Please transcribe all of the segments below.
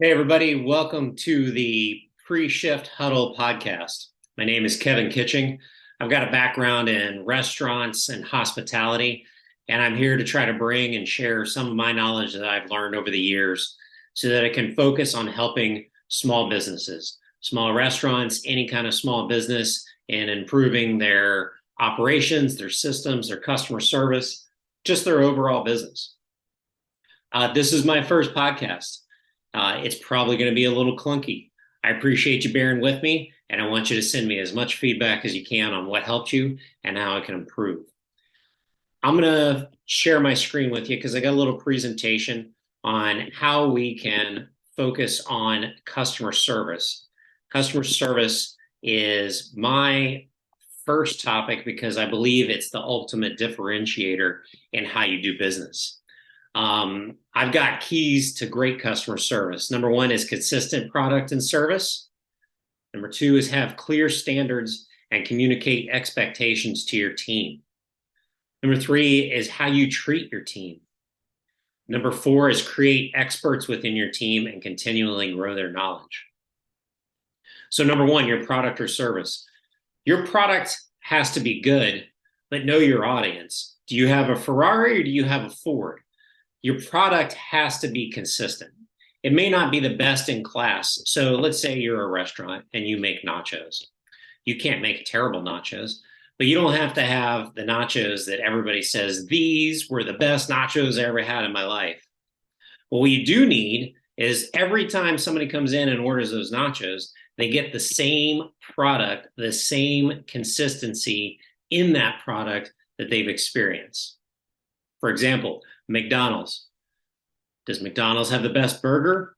Hey, everybody. Welcome to the Pre-Shift Huddle podcast. My name is Kevin Kitching. I've got a background in restaurants and hospitality, and I'm here to try to bring and share some of my knowledge that I've learned over the years so that I can focus on helping small businesses, small restaurants, any kind of small business, and improving their operations, their systems, their customer service, just their overall business. This is my first podcast. It's probably going to be a little clunky. I appreciate you bearing with me, and I want you to send me as much feedback as you can on what helped you and how I can improve. I'm going to share my screen with you because I got a little presentation on how we can focus on customer service. Customer service is my first topic because I believe it's the ultimate differentiator in how you do business. I've got keys to great customer service. Number one is consistent product and service. Number two is have clear standards and communicate expectations to your team. Number three is how you treat your team. Number four is create experts within your team and continually grow their knowledge. So number one, your product or service. Your product has to be good, but know your audience. Do you have a Ferrari or do you have a Ford? Your product has to be consistent. It may not be the best in class. So let's say you're a restaurant and you make nachos. You can't make terrible nachos, but you don't have to have the nachos that everybody says, these were the best nachos I ever had in my life. What you do need is every time somebody comes in and orders those nachos, they get the same product, the same consistency in that product that they've experienced. For example, McDonald's. Does McDonald's have the best burger?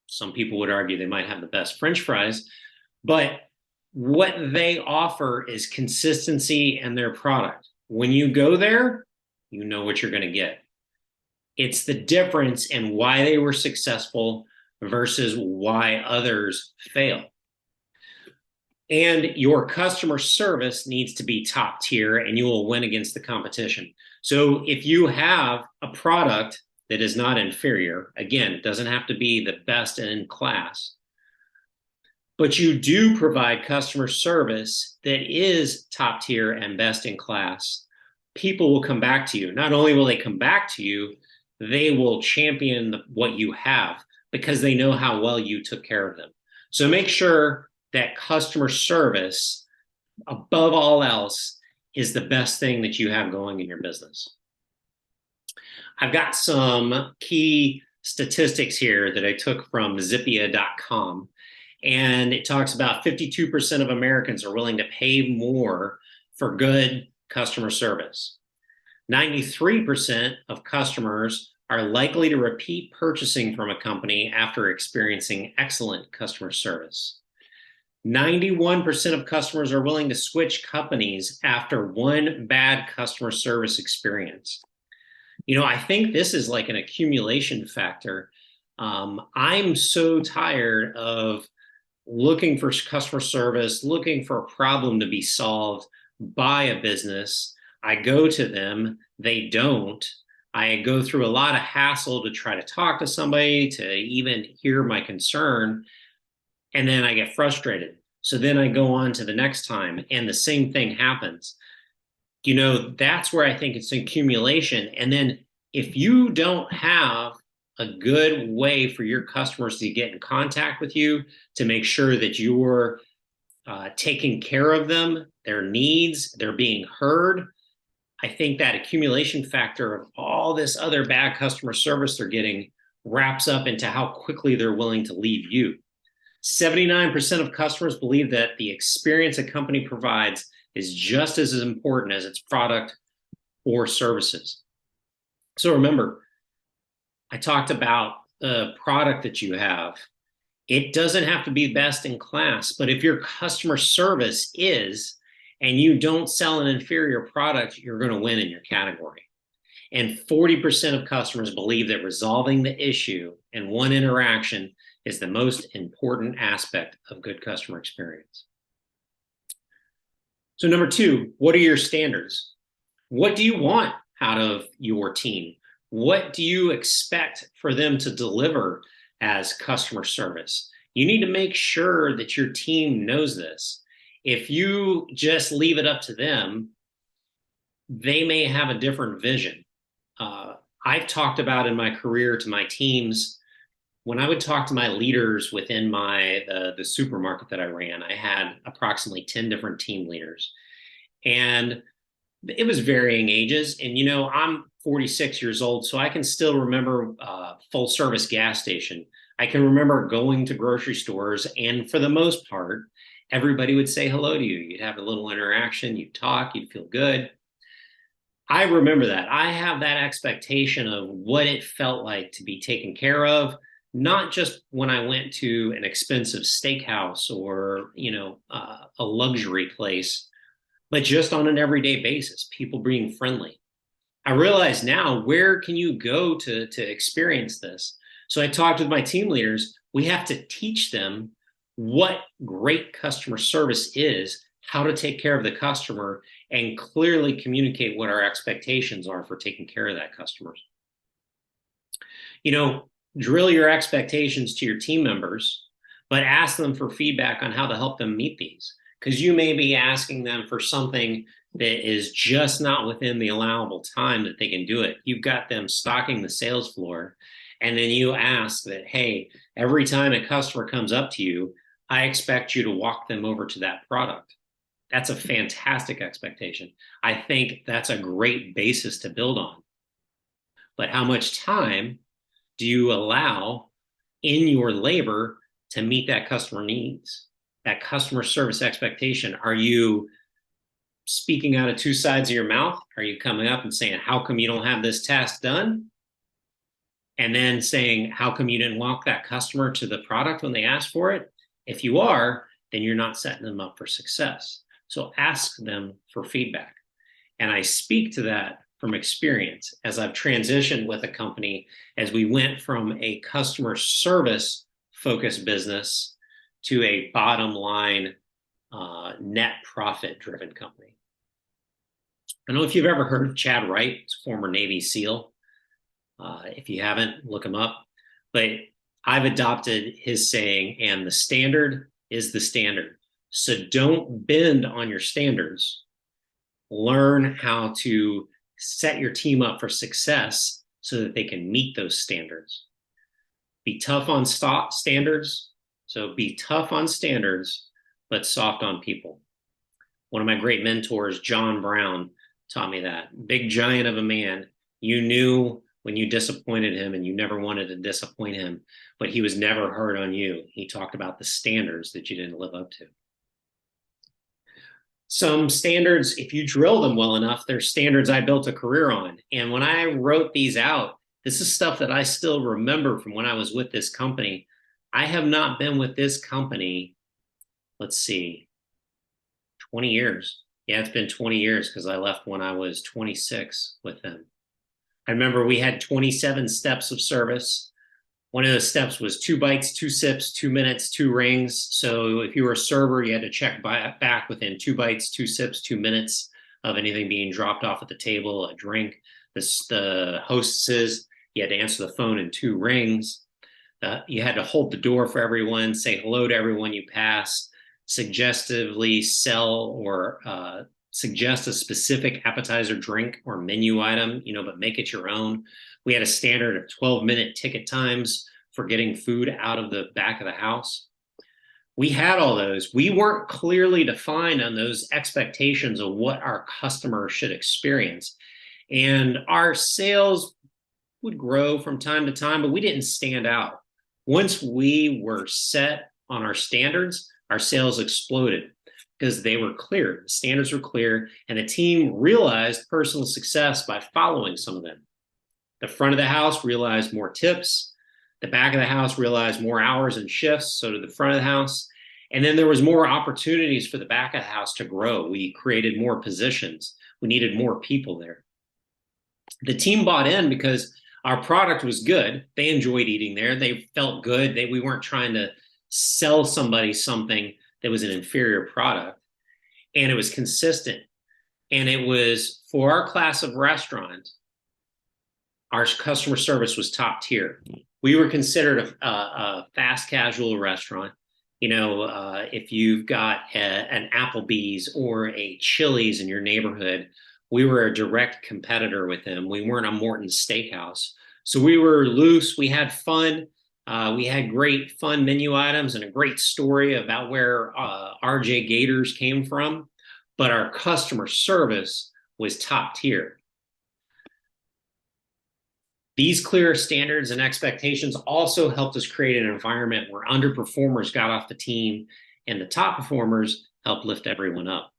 Some people would argue they might have the best French fries, but what they offer is consistency in their product. When you go there, you know what you're going to get. It's the difference in why they were successful versus why others fail. And your customer service needs to be top tier and you will win against the competition. So if you have a product that is not inferior, again, it doesn't have to be the best in class, but you do provide customer service that is top tier and best in class, people will come back to you. Not only will they come back to you, they will champion what you have because they know how well you took care of them. So make sure that customer service, above all else, is the best thing that you have going in your business. I've got some key statistics here that I took from Zippia.com, and it talks about 52% of Americans are willing to pay more for good customer service. 93% of customers are likely to repeat purchasing from a company after experiencing excellent customer service. 91% of customers are willing to switch companies after one bad customer service experience. I think this is like an accumulation factor. I'm so tired of looking for customer service, looking for a problem to be solved by a business. I go to them, they don't. I go through a lot of hassle to try to talk to somebody, to even hear my concern. And then I get frustrated. So then I go on to the next time and the same thing happens. That's where I think it's an accumulation. And then if you don't have a good way for your customers to get in contact with you, to make sure that you're taking care of them, their needs, they're being heard, I think that accumulation factor of all this other bad customer service they're getting wraps up into how quickly they're willing to leave you. 79% of customers believe that the experience a company provides is just as important as its product or services. So remember, I talked about the product that you have. It doesn't have to be best in class, but if your customer service is, and you don't sell an inferior product, you're going to win in your category. And 40% of customers believe that resolving the issue in one interaction is the most important aspect of good customer experience. So number two, what are your standards? What do you want out of your team? What do you expect for them to deliver as customer service. You need to make sure that your team knows this. If you just leave it up to them, they may have a different vision. I've talked about in my career to my teams, when I would talk to my leaders within the supermarket that I ran, I had approximately 10 different team leaders. And it was varying ages. And, I'm 46 years old, so I can still remember full service gas station. I can remember going to grocery stores, and for the most part, everybody would say hello to you. You'd have a little interaction, you'd talk, you'd feel good. I remember that. I have that expectation of what it felt like to be taken care of, not just when I went to an expensive steakhouse or, a luxury place, but just on an everyday basis, people being friendly. I realize now, where can you go to experience this? So I talked with my team leaders. We have to teach them what great customer service is, how to take care of the customer, and clearly communicate what our expectations are for taking care of that customer. Drill your expectations to your team members, but ask them for feedback on how to help them meet these. Because you may be asking them for something that is just not within the allowable time that they can do it. You've got them stocking the sales floor, and then you ask that, hey, every time a customer comes up to you, I expect you to walk them over to that product. That's a fantastic expectation. I think that's a great basis to build on. But how much time do you allow in your labor to meet that customer needs, that customer service expectation? Are you speaking out of two sides of your mouth? Are you coming up and saying, how come you don't have this task done? And then saying, how come you didn't walk that customer to the product when they asked for it? If you are, then you're not setting them up for success. So ask them for feedback. And I speak to that from experience as I've transitioned with a company, as we went from a customer service focused business to a bottom line net profit driven company. I don't know if you've ever heard of Chad Wright, former Navy SEAL. If you haven't, look him up. But I've adopted his saying, and the standard is the standard. So don't bend on your standards. Learn how to set your team up for success so that they can meet those standards. Be tough on standards. So be tough on standards, but soft on people. One of my great mentors, John Brown, taught me that. Big giant of a man. You knew when you disappointed him, and you never wanted to disappoint him, but he was never hard on you. He talked about the standards that you didn't live up to. Some standards, if you drill them well enough, they're standards I built a career on. And when I wrote these out, this is stuff that I still remember from when I was with this company. I have not been with this company, 20 years. Yeah, it's been 20 years because I left when I was 26 with them. I remember we had 27 steps of service. One of the steps was 2 bites, 2 sips, 2 minutes, 2 rings. So if you were a server, you had to check back within 2 bites, 2 sips, 2 minutes of anything being dropped off at the table, a drink. The hostesses, you had to answer the phone in 2 rings. You had to hold the door for everyone, say hello to everyone you pass, suggestively sell or suggest a specific appetizer, drink, or menu item, but make it your own. We had a standard of 12-minute ticket times for getting food out of the back of the house. We had all those. We weren't clearly defined on those expectations of what our customer should experience. And our sales would grow from time to time, but we didn't stand out. Once we were set on our standards, our sales exploded because they were clear. The standards were clear, and the team realized personal success by following some of them. The front of the house realized more tips. The back of the house realized more hours and shifts, so did the front of the house. And then there was more opportunities for the back of the house to grow. We created more positions. We needed more people there. The team bought in because our product was good. They enjoyed eating there. They felt good. We weren't trying to sell somebody something that was an inferior product. And it was consistent. And it was, for our class of restaurant, our customer service was top tier. We were considered a fast casual restaurant. If you've got an Applebee's or a Chili's in your neighborhood, we were a direct competitor with them. We weren't a Morton's Steakhouse. So we were loose. We had fun. We had great fun menu items and a great story about where RJ Gators came from, but our customer service was top tier. These clear standards and expectations also helped us create an environment where underperformers got off the team and the top performers helped lift everyone up.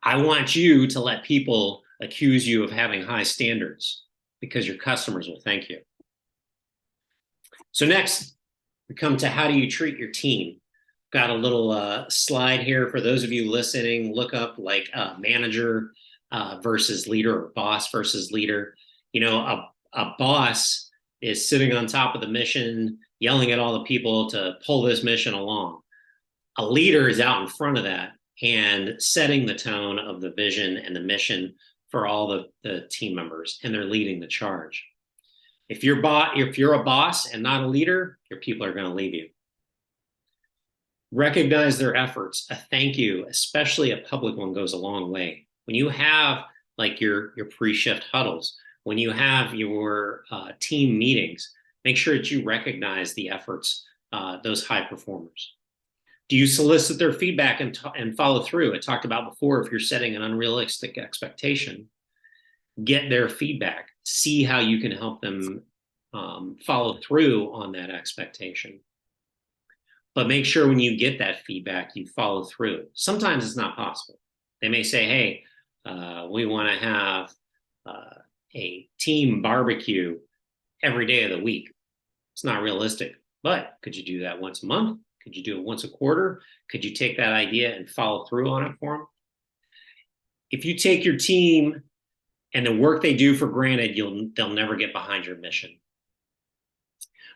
I want you to let people accuse you of having high standards because your customers will thank you. So next, we come to how do you treat your team? Got a little slide here for those of you listening. Look up like manager versus leader or boss versus leader. A boss is sitting on top of the mission, yelling at all the people to pull this mission along. A leader is out in front of that and setting the tone of the vision and the mission for all the team members, and they're leading the charge. If you're a boss and not a leader, your people are going to leave you. Recognize their efforts. A thank you, especially a public one, goes a long way. When you have like your pre-shift huddles, when you have your team meetings, make sure that you recognize the efforts, those high performers. Do you solicit their feedback and follow through? I talked about before, if you're setting an unrealistic expectation, get their feedback. See how you can help them follow through on that expectation. But make sure when you get that feedback, you follow through. Sometimes it's not possible. They may say, hey, we want to have a team barbecue every day of the week. It's not realistic. But could you do that once a month? Could you do it once a quarter? Could you take that idea and follow through on it for them? If you take your team and the work they do for granted, they'll never get behind your mission.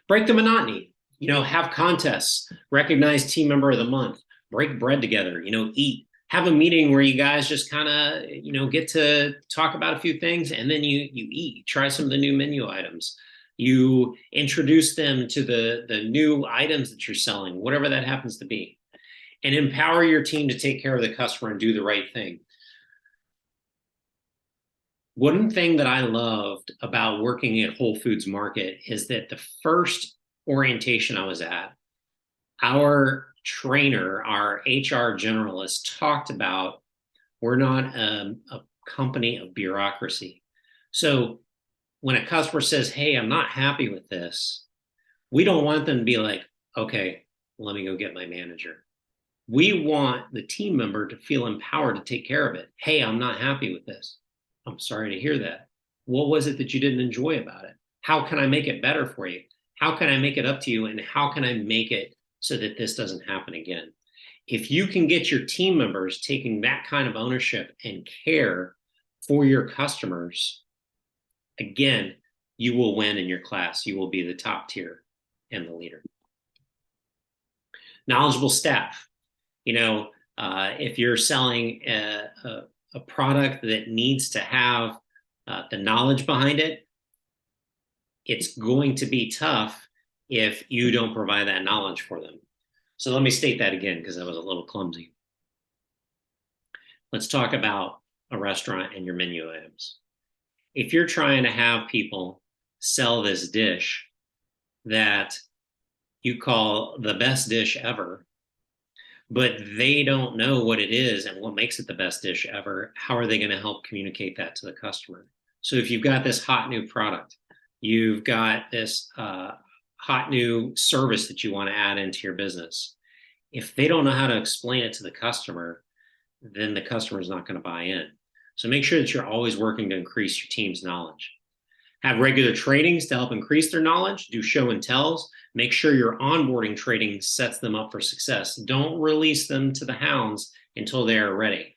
Break the monotony. Have contests, recognize team member of the month, break bread together, eat, have a meeting where you guys just kind of, get to talk about a few things, and then you eat, try some of the new menu items. You introduce them to the new items that you're selling, whatever that happens to be, and empower your team to take care of the customer and do the right thing. One thing that I loved about working at Whole Foods Market is that the first orientation I was at, our trainer, our HR generalist, talked about we're not a company of bureaucracy. So when a customer says, hey, I'm not happy with this, we don't want them to be like, okay, let me go get my manager. We want the team member to feel empowered to take care of it. Hey, I'm not happy with this. I'm sorry to hear that. What was it that you didn't enjoy about it? How can I make it better for you? How can I make it up to you? And how can I make it so that this doesn't happen again? If you can get your team members taking that kind of ownership and care for your customers, again, you will win in your class. You will be the top tier and the leader. Knowledgeable staff. If you're selling a product that needs to have the knowledge behind it, it's going to be tough if you don't provide that knowledge for them. So let me state that again because that was a little clumsy. Let's talk about a restaurant and your menu items. If you're trying to have people sell this dish that you call the best dish ever, but they don't know what it is and what makes it the best dish ever, how are they going to help communicate that to the customer? So if you've got this hot new product, you've got this hot new service that you want to add into your business, if they don't know how to explain it to the customer, then the customer is not going to buy in. So make sure that you're always working to increase your team's knowledge. Have regular trainings to help increase their knowledge. Do show and tells. Make sure your onboarding training sets them up for success. Don't release them to the hounds until they are ready.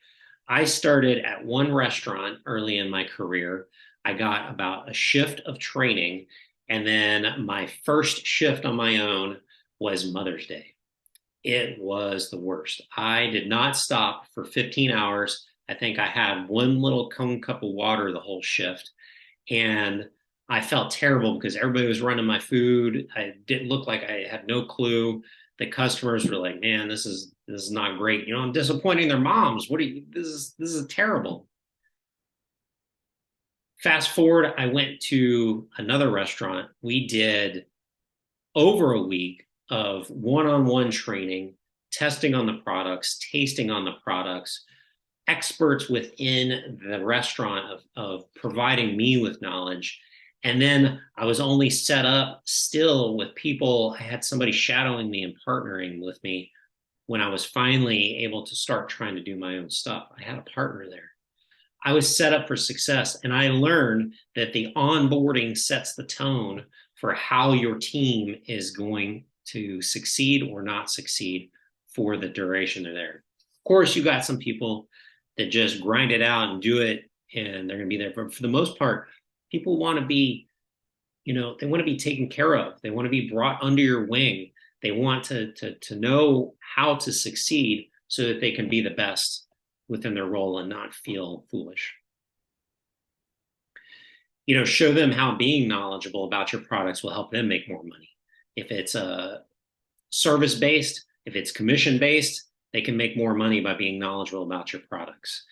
I started at one restaurant early in my career. I got about a shift of training, and then my first shift on my own was Mother's Day. It was the worst. I did not stop for 15 hours. I think I had one little cone cup of water the whole shift. And I felt terrible because everybody was running my food. I didn't look like I had no clue. The customers were like, "Man, this is not great. I'm disappointing their moms. What are you? This is terrible." Fast forward, I went to another restaurant. We did over a week of one-on-one training, testing on the products, tasting on the products, experts within the restaurant of providing me with knowledge. And then I was only set up still with people. I had somebody shadowing me and partnering with me when I was finally able to start trying to do my own stuff. I had a partner there. I was set up for success. And I learned that the onboarding sets the tone for how your team is going to succeed or not succeed for the duration they're there. Of course, you got some people that just grind it out and do it, and they're going to be there. But for the most part, people want to be, they want to be taken care of. They want to be brought under your wing. They want to know how to succeed so that they can be the best within their role and not feel foolish. Show them how being knowledgeable about your products will help them make more money. If it's service based, if it's commission based, they can make more money by being knowledgeable about your products.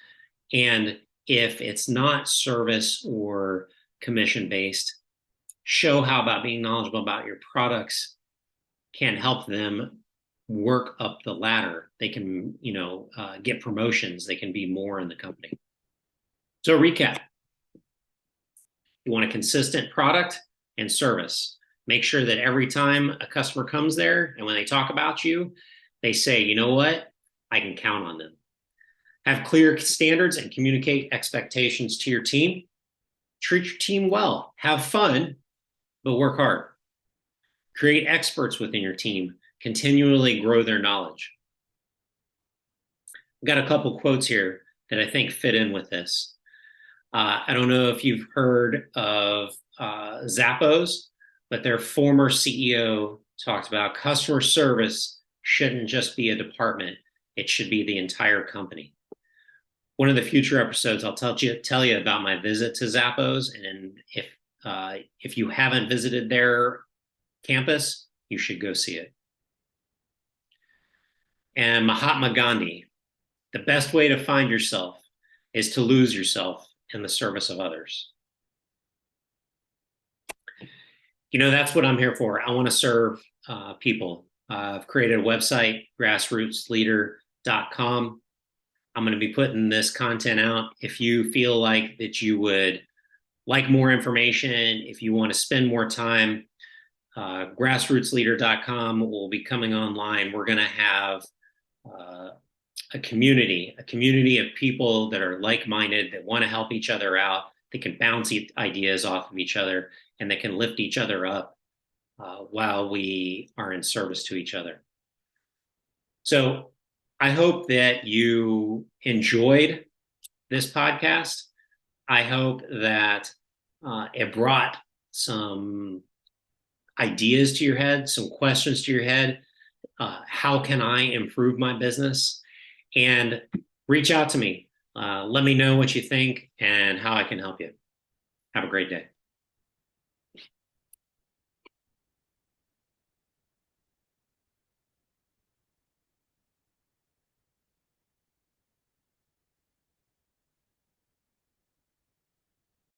And if it's not service or commission based, show how about being knowledgeable about your products can help them work up the ladder. They can, get promotions. They can be more in the company. So recap. You want a consistent product and service. Make sure that every time a customer comes there and when they talk about you, they say, you know what? I can count on them. Have clear standards and communicate expectations to your team. Treat your team well. Have fun, but work hard. Create experts within your team. Continually grow their knowledge. I've got a couple quotes here that I think fit in with this. I don't know if you've heard of Zappos, but their former CEO talked about customer service shouldn't just be a department. It should be the entire company. One of the future episodes, I'll tell you about my visit to Zappos, and if you haven't visited their campus, you should go see it. And Mahatma Gandhi, the best way to find yourself is to lose yourself in the service of others. That's what I'm here for. I want to serve people. I've created a website, grassrootsleader.com. I'm going to be putting this content out. If you feel like that you would like more information, if you want to spend more time, grassrootsleader.com will be coming online. We're going to have a community of people that are like-minded, that want to help each other out, that can bounce ideas off of each other, and that can lift each other up while we are in service to each other. So I hope that you enjoyed this podcast. I hope that it brought some ideas to your head, some questions to your head. How can I improve my business? And reach out to me. Let me know what you think and how I can help you. Have a great day.